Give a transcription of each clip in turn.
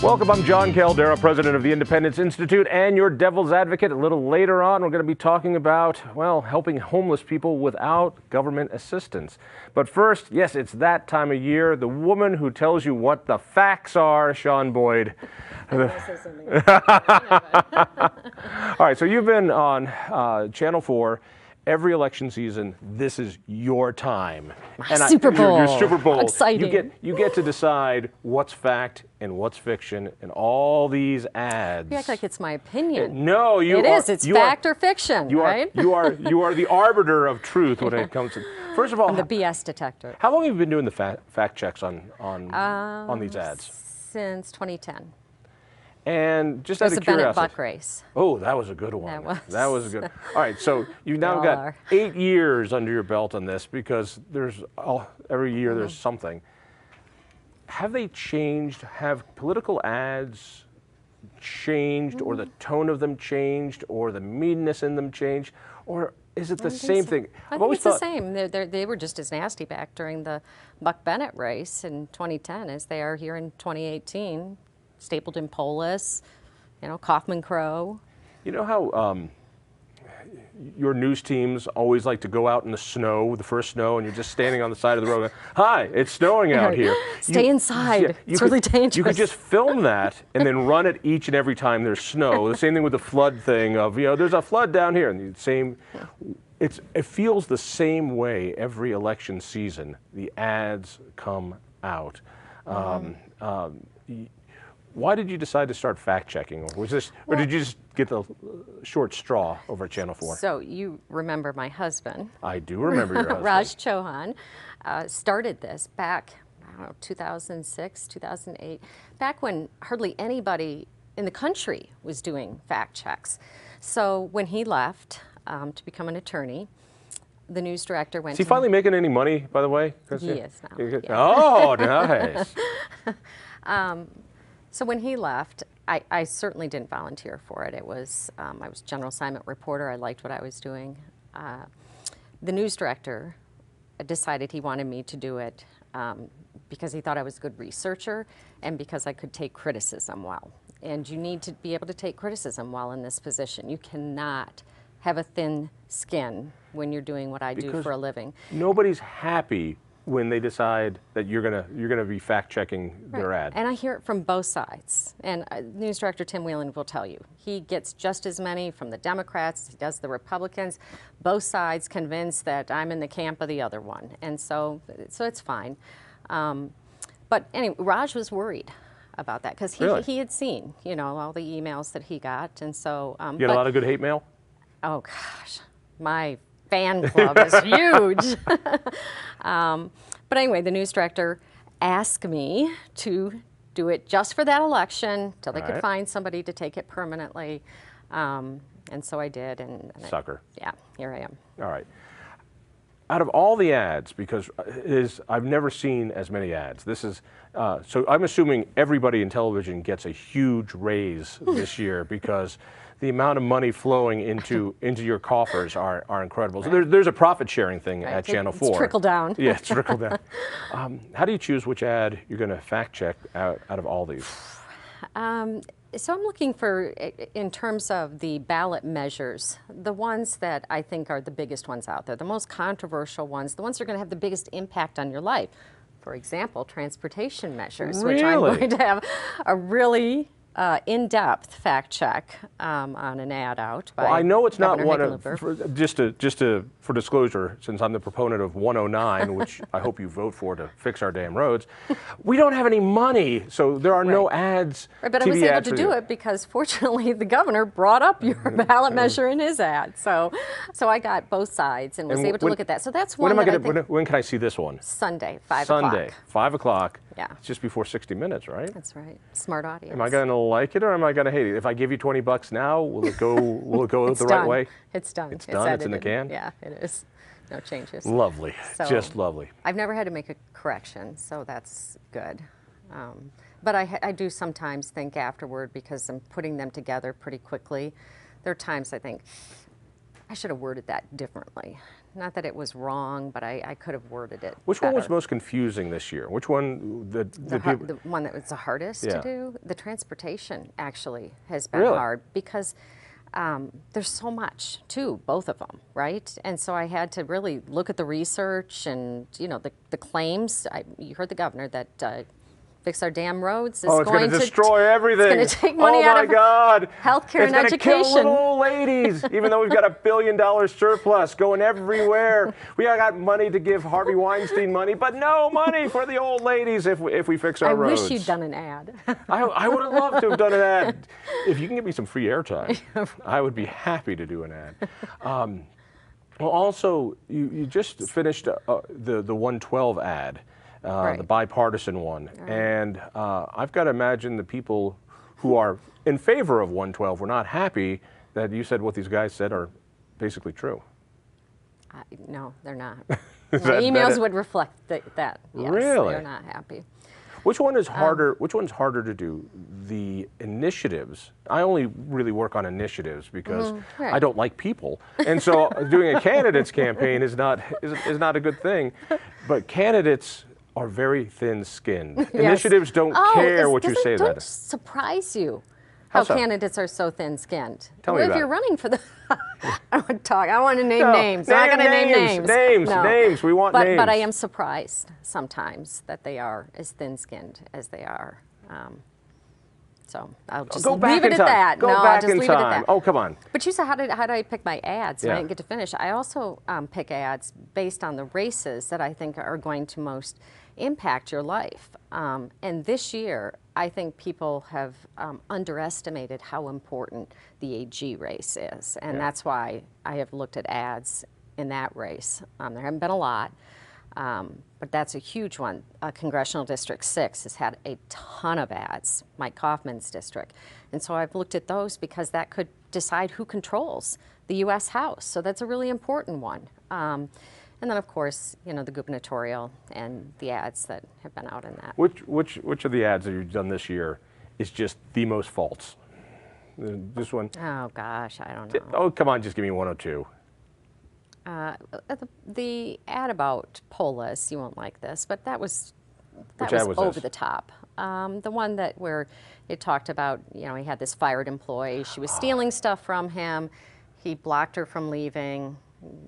Welcome, I'm John Caldera, president of the Independence Institute and your devil's advocate. A little later on, we're going to be talking about, well, helping homeless people without government assistance. But first, yes, it's that time of year. The woman who tells you what the facts are, Shaun Boyd. All right, so you've been on Channel 4 every election season. This is your time. Super Bowl. Your Super Bowl. Exciting. You get to decide what's fact and what's fiction in all these ads. You act like it's my opinion. No, it is. It's fact or fiction, right? You are the arbiter of truth when it comes to. First of all, I'm the BS detector. How long have you been doing the fact checks on these ads? Since 2010. And just out of curiosity, Bennett Buck race. Oh, that was a good one. That was a good. All right, so you've now got 8 years under your belt on this, because every year there's something. Have they changed? Have political ads changed, or the tone of them changed, or the meanness in them changed, or is it the same thing? I think it's the same. They were just as nasty back during the Buck Bennett race in 2010 as they are here in 2018. Stapleton Polis, Kaufman Crow. You know how your news teams always like to go out in the snow, the first snow, and you're just standing on the side of the road going, "Hi, it's snowing out here." Stay inside. Yeah, it's really dangerous. You could just film that and then run it each and every time there's snow. The same thing with the flood thing of, there's a flood down here. And the same, it feels the same way every election season. The ads come out. Why did you decide to start fact-checking? Or did you just get the short straw over at Channel 4? So you remember my husband. I do remember your husband. Raj Chauhan started this back, 2006, 2008, back when hardly anybody in the country was doing fact checks. So when he left to become an attorney, the news director went. Is he finally making any money, by the way? He is now. Yeah. Oh, nice. So when he left, I certainly didn't volunteer for it. It was, I was general assignment reporter. I liked what I was doing. The news director decided he wanted me to do it because he thought I was a good researcher and because I could take criticism well. And you need to be able to take criticism well in this position. You cannot have a thin skin when you're doing what I do for a living. Nobody's happy when they decide that you're gonna be fact-checking their ad. And I hear it from both sides. And news director Tim Whelan will tell you, he gets just as many from the Democrats as he does the Republicans. Both sides convinced that I'm in the camp of the other one. And so it's fine. But anyway, Raj was worried about that because he had seen, all the emails that he got. And so, you get a lot of good hate mail? Oh gosh, my fan club is huge. But anyway, the news director asked me to do it just for that election till they could find somebody to take it permanently. And so I did. Sucker. Yeah, here I am. All right. Out of all the ads, because I've never seen as many ads. This is so I'm assuming everybody in television gets a huge raise this year because the amount of money flowing into your coffers are incredible. So there's a profit sharing thing at Channel 4. It's trickle down. Yeah, it's trickle down. How do you choose which ad you're going to fact check out of all these? So I'm looking for, in terms of the ballot measures, the ones that I think are the biggest ones out there, the most controversial ones, the ones that are going to have the biggest impact on your life. For example, transportation measures, which I'm going to have a really in-depth fact check on an ad out by I know it's Governor not one of, just for disclosure, since I'm the proponent of 109, which I hope you vote for to fix our damn roads, we don't have any money, so there are no ads. Right, but I was able to do it because fortunately the governor brought up your ballot measure in his ad. So I got both sides and was able to look at that. So that's one when can I see this one? Sunday, 5 o'clock. Sunday, 5 o'clock. Yeah. It's just before 60 Minutes, right? That's right. Smart audience. Am I going to like it or am I going to hate it? If I give you $20 now, will it go the right way? It's done. It's done. It's in the can? Yeah, it is. No changes. Lovely. So, just lovely. I've never had to make a correction, so that's good. But I do sometimes think afterward, because I'm putting them together pretty quickly, there are times I think, I should have worded that differently. not that it was wrong, but I could have worded it Which better. one was most confusing this year? Which one, The one that was the hardest to do? The transportation actually has been hard because there's so much to both of them, right? And so I had to really look at the research and, you know, the claims. You heard the governor that Fix Our Damn Roads is going to destroy everything. It's going to take money out of healthcare and education. It's going to kill little old ladies, even though we've got $1 billion surplus going everywhere. We got money to give Harvey Weinstein money, but no money for the old ladies if we fix our roads. I wish you'd done an ad. I would have loved to have done an ad. If you can give me some free airtime, I would be happy to do an ad. Well, also, you just finished the 112 ad. The bipartisan one. And I've got to imagine the people who are in favor of 112 were not happy that you said what these guys said are basically true. No, they're not. My emails would reflect that. Yes, really? They're not happy. Which one is harder? Which one's harder to do? The initiatives. I only really work on initiatives because I don't like people, and so doing a candidate's campaign is not a good thing. But candidates are very thin-skinned. Yes. Initiatives don't care what you say. Don't surprise you how candidates are so thin-skinned. Tell me about if you're running for the, I want to name names. I'm not going to name names. Names. We want names. But I am surprised sometimes that they are as thin-skinned as they are. So I'll just leave it at that. Go back in time. Oh, come on. But you said, how did I pick my ads? And I didn't get to finish. I also pick ads based on the races that I think are going to most impact your life. And this year, I think people have underestimated how important the AG race is. And that's why I have looked at ads in that race. There haven't been a lot. But that's a huge one. Congressional District 6 has had a ton of ads, Mike Kaufman's district. And so I've looked at those because that could decide who controls the U.S. House. So that's a really important one. And then, of course, you know, the gubernatorial and the ads that have been out in that. Which of the ads that you've done this year is just the most false? This one? Oh, gosh, I don't know. Oh, come on, just give me one or two. The ad about Polis, you won't like this, but that was over the top. The one where it talked about, you know, he had this fired employee. She was stealing stuff from him. He blocked her from leaving,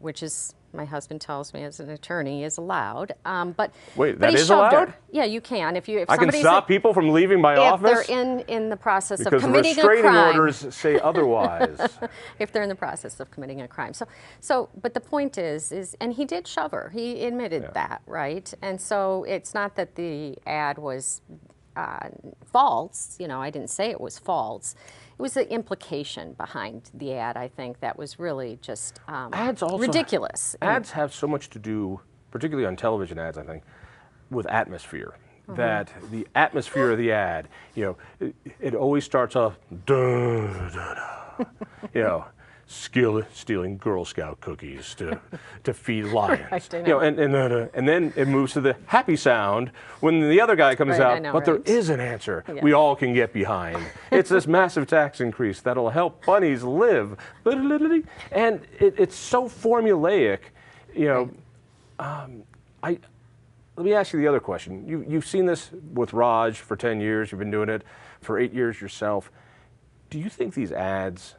which is, my husband tells me as an attorney, is allowed. Wait, but that he is shoved allowed? Her. Yeah, you can. If I can stop people from leaving my office? If they're in the process because of committing a crime. Because restraining orders say otherwise. If they're in the process of committing a crime. But the point is, and he did shove her. He admitted that, right? And so it's not that the ad was false. You know, I didn't say it was false. It was the implication behind the ad, I think, that was really just ridiculous. Ads have so much to do, particularly on television ads, I think, with atmosphere. That the atmosphere of the ad, you know, it always starts off, duh, duh, duh, you know, stealing Girl Scout cookies to feed lions. Right, you know, and then it moves to the happy sound when the other guy comes out. But there is an answer we all can get behind. It's this massive tax increase that'll help bunnies live. And it's so formulaic. You know, let me ask you the other question. You've seen this with Raj for 10 years. You've been doing it for 8 years yourself. Do you think these ads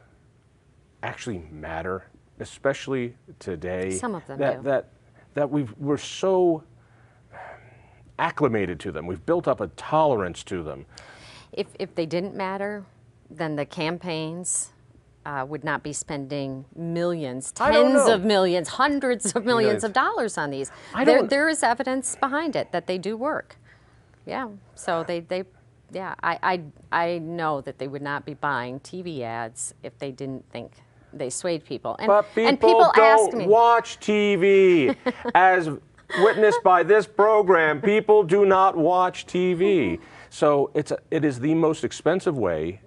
actually matter, especially today? Some of them do. That we're so acclimated to them. We've built up a tolerance to them. If they didn't matter, then the campaigns would not be spending millions, tens of millions, hundreds of millions of dollars on these. There is evidence behind it that they do work. Yeah, so I know that they would not be buying TV ads if they didn't think they swayed people. But people don't watch TV, as witnessed by this program. People do not watch TV. So it is the most expensive way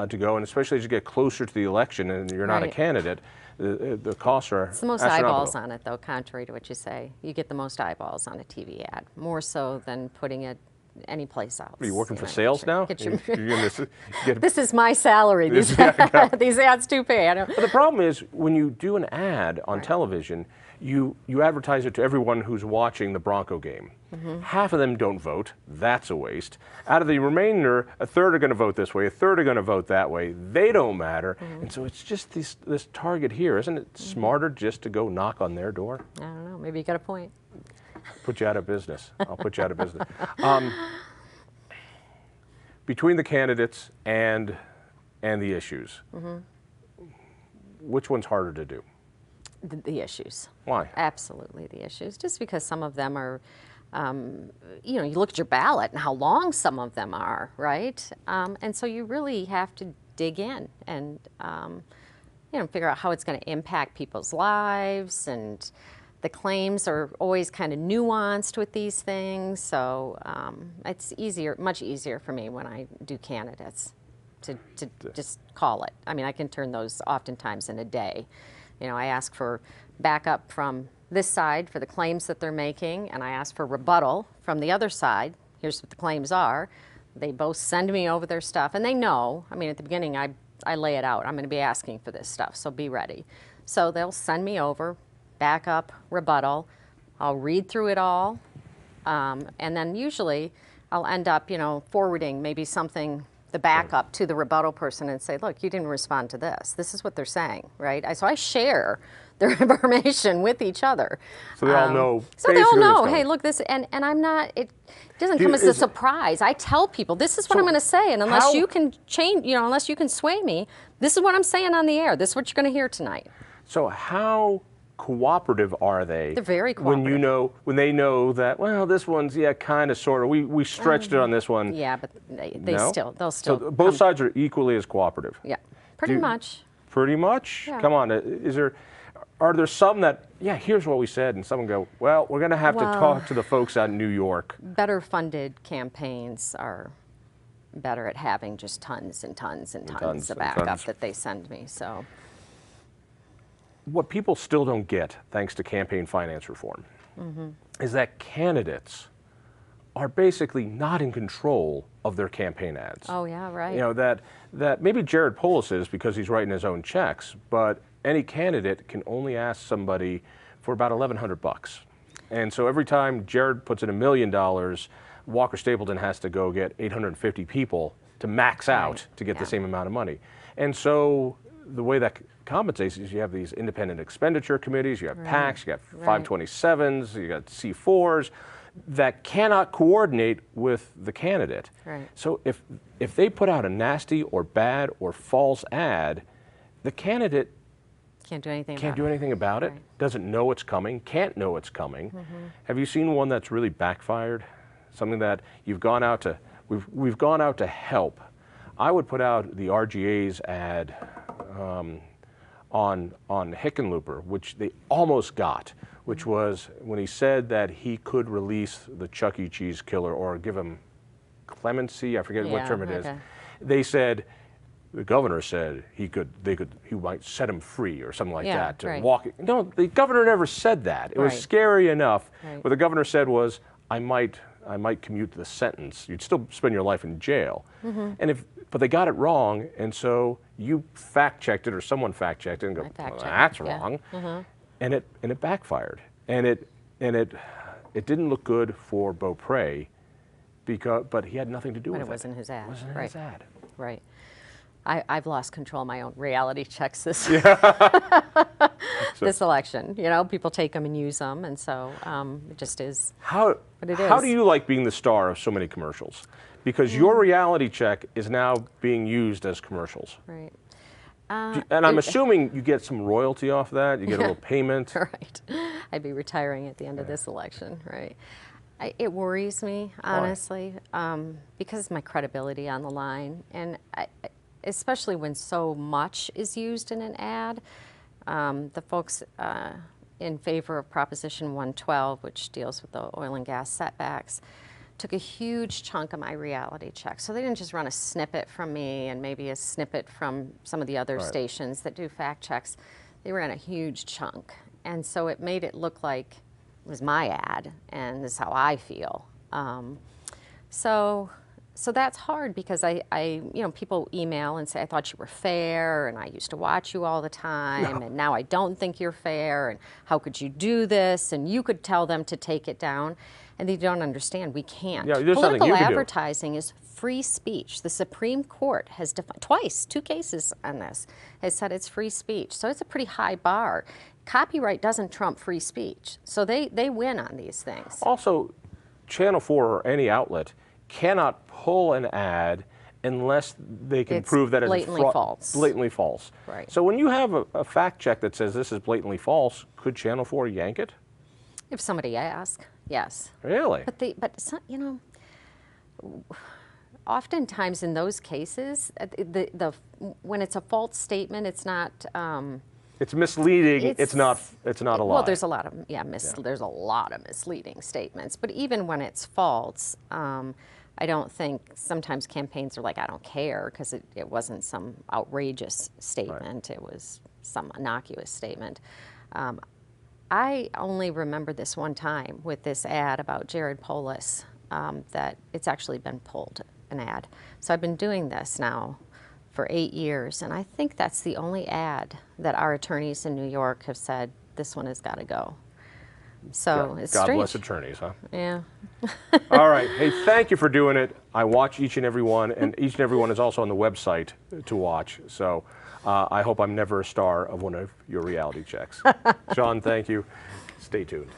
to go, and especially as you get closer to the election and you're not a candidate, the costs are It's the most eyeballs on it, though, contrary to what you say. You get the most eyeballs on a TV ad, more so than putting it any place else. Are you working for sales now? This is my salary. These ads do pay. But the problem is, when you do an ad on television, you advertise it to everyone who's watching the Bronco game. Half of them don't vote. That's a waste. Out of the remainder, a third are going to vote this way, a third are going to vote that way. They don't matter. And so it's just this target here. Isn't it smarter just to go knock on their door? I don't know. Maybe you got a point. Put you out of business. I'll put you out of business. Between the candidates and the issues, which one's harder to do? The issues. Why? Absolutely the issues. Just because some of them are, you know, you look at your ballot and how long some of them are, right? And so you really have to dig in and, you know, figure out how it's going to impact people's lives. And the claims are always kind of nuanced with these things. So it's easier, much easier for me when I do candidates to just call it. I mean, I can turn those oftentimes in a day. You know, I ask for backup from this side for the claims that they're making, and I ask for rebuttal from the other side. Here's what the claims are. They both send me over their stuff, and they know. I mean, at the beginning, I lay it out. I'm going to be asking for this stuff, so be ready. So they'll send me over, backup, rebuttal. I'll read through it all, and then usually I'll end up, you know, forwarding maybe something, the backup to the rebuttal person and say, look, you didn't respond to this. This is what they're saying, right? So I share their information with each other. So they all know. So they all know, hey, look, this, and I'm not, it doesn't come as a surprise. I tell people, this is what I'm going to say, and unless you can change, you know, unless you can sway me, this is what I'm saying on the air. This is what you're going to hear tonight. So how cooperative are they? They're very cooperative. When they know that, well, this one's, yeah, kind of, sort of, we stretched it on this one. Yeah, but they'll still. So both sides are equally as cooperative? Yeah, pretty much. Pretty much? Yeah. Come on, are there some that, yeah, here's what we said, and some go, well, we're going to have to talk to the folks out in New York. Better funded campaigns are better at having just tons and tons and tons of backup that they send me, so. What people still don't get, thanks to campaign finance reform, is that candidates are basically not in control of their campaign ads. Oh yeah, right. You know, that maybe Jared Polis is because he's writing his own checks, but any candidate can only ask somebody for about $1,100. And so every time Jared puts in $1 million, Walker Stapleton has to go get 850 people to max out to get the same amount of money. And so the way that compensates is you have these independent expenditure committees, you have PACs, you got 527s, you got C4's that cannot coordinate with the candidate. Right. So if they put out a nasty or bad or false ad, the candidate can't do anything about it, doesn't know it's coming, can't know it's coming. Have you seen one that's really backfired? Something that you've gone out to, we've gone out to help. I would put out the RGA's ad on Hickenlooper, which they almost got, which was when he said that he could release the Chuck E. Cheese killer or give him clemency, I forget what term it is. They said, the governor said he might set him free or something like that to walk. No, the governor never said that. It was scary enough. What the governor said was, I might commute the sentence. You'd still spend your life in jail. But they got it wrong, and so you fact-checked it, or someone fact-checked it, and go, well, that's wrong, and it backfired, and it didn't look good for Beaupre, but he had nothing to do with it. But it wasn't his ad. It wasn't his ad. Right. I've lost control of my own reality checks this this election. You know, people take them and use them, and so it just is what it is. How do you like being the star of so many commercials? Because your reality check is now being used as commercials. Right. And I'm assuming you get some royalty off that. You get a little payment. Right. I'd be retiring at the end of this election. Right. It worries me, honestly, because of my credibility on the line, and especially when so much is used in an ad. The folks in favor of Proposition 112, which deals with the oil and gas setbacks, took a huge chunk of my reality check. So they didn't just run a snippet from me and maybe a snippet from some of the other stations that do fact checks. They ran a huge chunk. And so it made it look like it was my ad, and this is how I feel. So So that's hard because people email and say, I thought you were fair, and I used to watch you all the time, and now I don't think you're fair, and how could you do this? And you could tell them to take it down, and they don't understand. We can't. Yeah, there's nothing you Political can do. advertising is free speech. The Supreme Court has defined twice, 2 cases on this, has said it's free speech. So it's a pretty high bar. Copyright doesn't trump free speech, so they win on these things. Also, Channel 4 or any outlet cannot pull an ad unless they can prove that it's blatantly false. Blatantly false. Right. So when you have a fact check that says this is blatantly false, could Channel 4 yank it? If somebody asks, yes. Really? But oftentimes in those cases, when it's a false statement, it's not. It's misleading. It's not a lie. Well, there's a lot of there's a lot of misleading statements. But even when it's false, I don't think sometimes campaigns are like, I don't care, because it wasn't some outrageous statement. Right. It was some innocuous statement. I only remember this one time with this ad about Jared Polis, that it's actually been pulled, an ad. So I've been doing this now for 8 years, and I think that's the only ad that our attorneys in New York have said, this one has got to go. So it's God strange. bless attorneys, huh? Yeah. All right. Hey, thank you for doing it. I watch each and every one, and each and every one is also on the website to watch. So I hope I'm never a star of one of your reality checks. Shaun, thank you. Stay tuned.